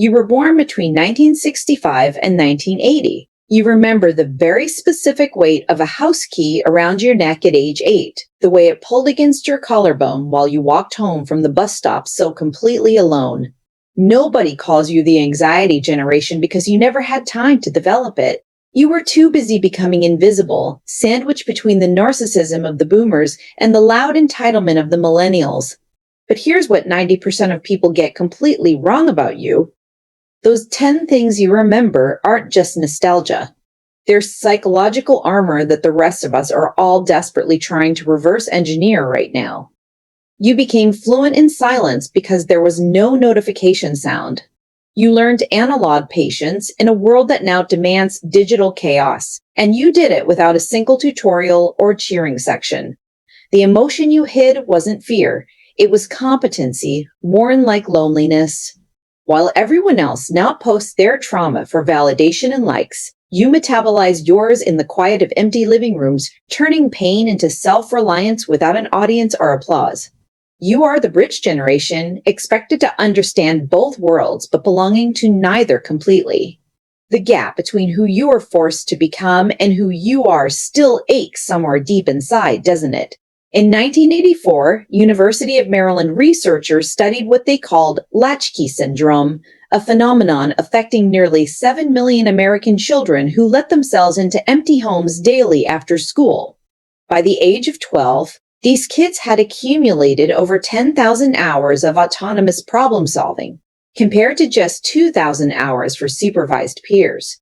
You were born between 1965 and 1980. You remember the very specific weight of a house key around your neck at age 8, the way it pulled against your collarbone while you walked home from the bus stop so completely alone. Nobody calls you the anxiety generation because you never had time to develop it. You were too busy becoming invisible, sandwiched between the narcissism of the boomers and the loud entitlement of the millennials. But here's what 90% of people get completely wrong about you. Those 10 things you remember aren't just nostalgia. They're psychological armor that the rest of us are all desperately trying to reverse engineer right now. You became fluent in silence because there was no notification sound. You learned analog patience in a world that now demands digital chaos, and you did it without a single tutorial or cheering section. The emotion you hid wasn't fear, it was competency, worn like loneliness. While everyone else now posts their trauma for validation and likes, you metabolized yours in the quiet of empty living rooms, turning pain into self-reliance without an audience or applause. You are the bridge generation, expected to understand both worlds, but belonging to neither completely. The gap between who you are forced to become and who you are still aches somewhere deep inside, doesn't it? In 1984, University of Maryland researchers studied what they called Latchkey syndrome, a phenomenon affecting nearly 7 million American children who let themselves into empty homes daily after school. By the age of 12, these kids had accumulated over 10,000 hours of autonomous problem solving, compared to just 2,000 hours for supervised peers.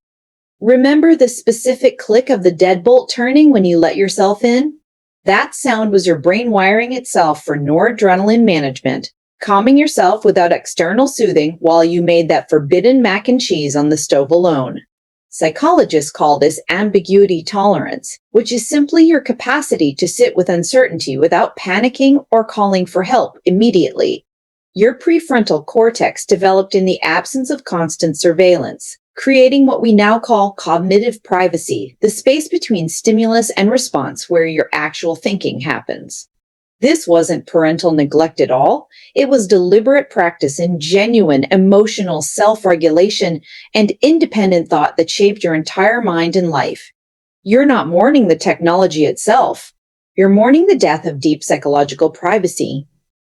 Remember the specific click of the deadbolt turning when you let yourself in? That sound was your brain wiring itself for noradrenaline management, calming yourself without external soothing while you made that forbidden mac and cheese on the stove alone. Psychologists call this ambiguity tolerance, which is simply your capacity to sit with uncertainty without panicking or calling for help immediately. Your prefrontal cortex developed in the absence of constant surveillance, creating what we now call cognitive privacy, the space between stimulus and response where your actual thinking happens. This wasn't parental neglect at all. It was deliberate practice in genuine emotional self-regulation and independent thought that shaped your entire mind and life. You're not mourning the technology itself. You're mourning the death of deep psychological privacy.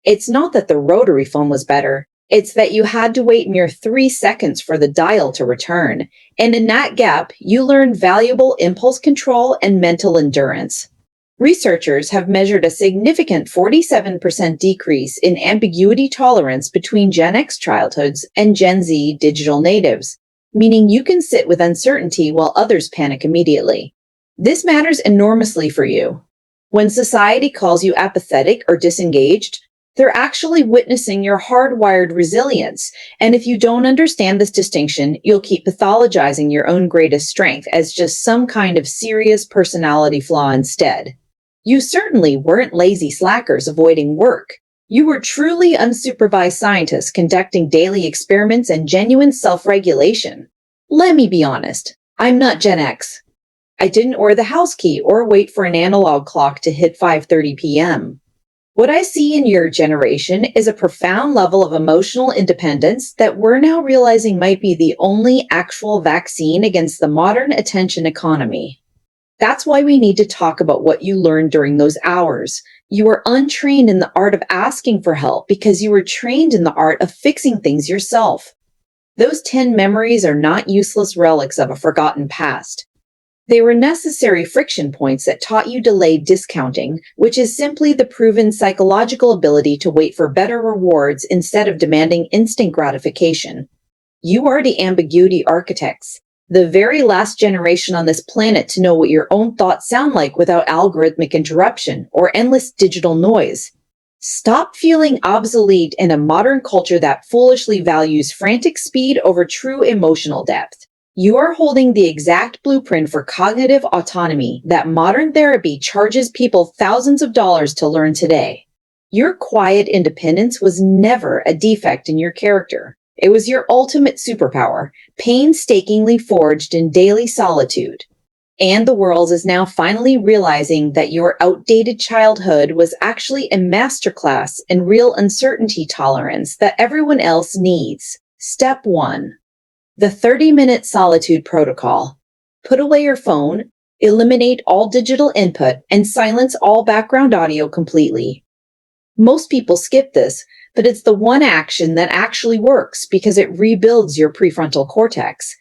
It's not that the rotary phone was better. It's that you had to wait mere 3 seconds for the dial to return. And in that gap, you learned valuable impulse control and mental endurance. Researchers have measured a significant 47% decrease in ambiguity tolerance between Gen X childhoods and Gen Z digital natives, meaning you can sit with uncertainty while others panic immediately. This matters enormously for you. When society calls you apathetic or disengaged, they're actually witnessing your hardwired resilience, and if you don't understand this distinction, you'll keep pathologizing your own greatest strength as just some kind of serious personality flaw instead. You certainly weren't lazy slackers avoiding work. You were truly unsupervised scientists conducting daily experiments and genuine self-regulation. Let me be honest, I'm not Gen X. I didn't order the house key or wait for an analog clock to hit 5:30 p.m. What I see in your generation is a profound level of emotional independence that we're now realizing might be the only actual vaccine against the modern attention economy. That's why we need to talk about what you learned during those hours. You were untrained in the art of asking for help because you were trained in the art of fixing things yourself. Those 10 memories are not useless relics of a forgotten past. They were necessary friction points that taught you delayed discounting, which is simply the proven psychological ability to wait for better rewards instead of demanding instant gratification. You are the ambiguity architects, the very last generation on this planet to know what your own thoughts sound like without algorithmic interruption or endless digital noise. Stop feeling obsolete in a modern culture that foolishly values frantic speed over true emotional depth. You are holding the exact blueprint for cognitive autonomy that modern therapy charges people thousands of dollars to learn today. Your quiet independence was never a defect in your character. It was your ultimate superpower, painstakingly forged in daily solitude. And the world is now finally realizing that your outdated childhood was actually a masterclass in real uncertainty tolerance that everyone else needs. Step 1. The 30-minute solitude protocol. Put away your phone, eliminate all digital input, and silence all background audio completely. Most people skip this, but it's the one action that actually works because it rebuilds your prefrontal cortex.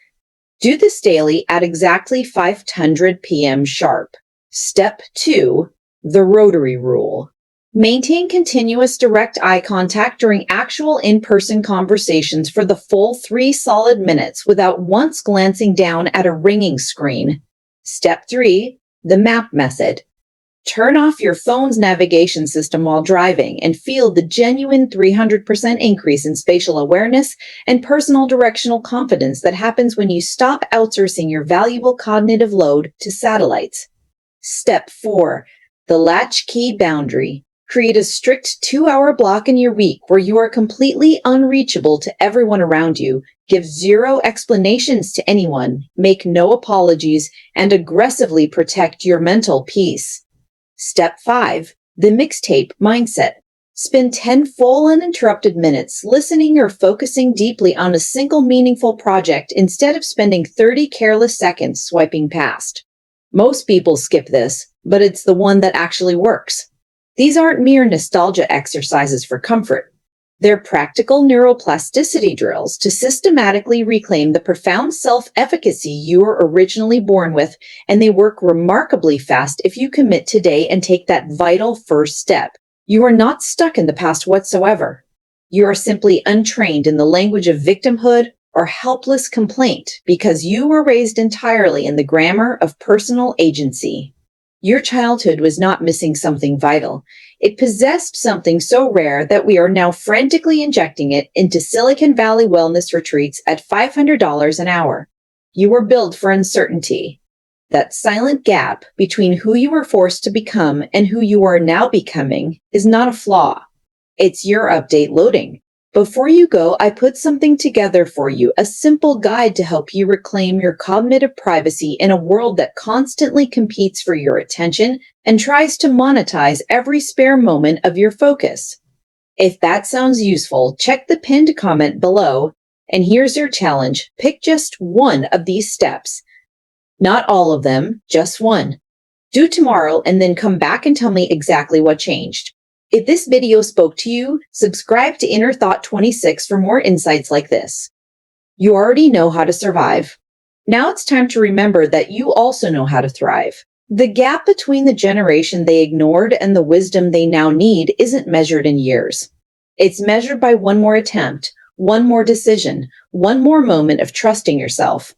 Do this daily at exactly 5:00 p.m. sharp. Step 2. The rotary rule. Maintain continuous direct eye contact during actual in-person conversations for the full 3 solid minutes without once glancing down at a ringing screen. Step 3. The map method. Turn off your phone's navigation system while driving and feel the genuine 300% increase in spatial awareness and personal directional confidence that happens when you stop outsourcing your valuable cognitive load to satellites. Step 4. The latchkey boundary. Create a strict 2-hour block in your week where you are completely unreachable to everyone around you, give zero explanations to anyone, make no apologies, and aggressively protect your mental peace. Step 5. The mixtape mindset. Spend 10 full uninterrupted minutes listening or focusing deeply on a single meaningful project instead of spending 30 careless seconds swiping past. Most people skip this, but it's the one that actually works. These aren't mere nostalgia exercises for comfort. They're practical neuroplasticity drills to systematically reclaim the profound self-efficacy you were originally born with, and they work remarkably fast if you commit today and take that vital first step. You are not stuck in the past whatsoever. You are simply untrained in the language of victimhood or helpless complaint because you were raised entirely in the grammar of personal agency. Your childhood was not missing something vital. It possessed something so rare that we are now frantically injecting it into Silicon Valley wellness retreats at $500 an hour. You were built for uncertainty. That silent gap between who you were forced to become and who you are now becoming is not a flaw. It's your update loading. Before you go, I put something together for you, a simple guide to help you reclaim your cognitive privacy in a world that constantly competes for your attention and tries to monetize every spare moment of your focus. If that sounds useful, check the pinned comment below, and here's your challenge. Pick just one of these steps. Not all of them, just one. Do tomorrow and then come back and tell me exactly what changed. If this video spoke to you, subscribe to Inner Thought 26 for more insights like this. You already know how to survive. Now it's time to remember that you also know how to thrive. The gap between the generation they ignored and the wisdom they now need isn't measured in years. It's measured by one more attempt, one more decision, one more moment of trusting yourself.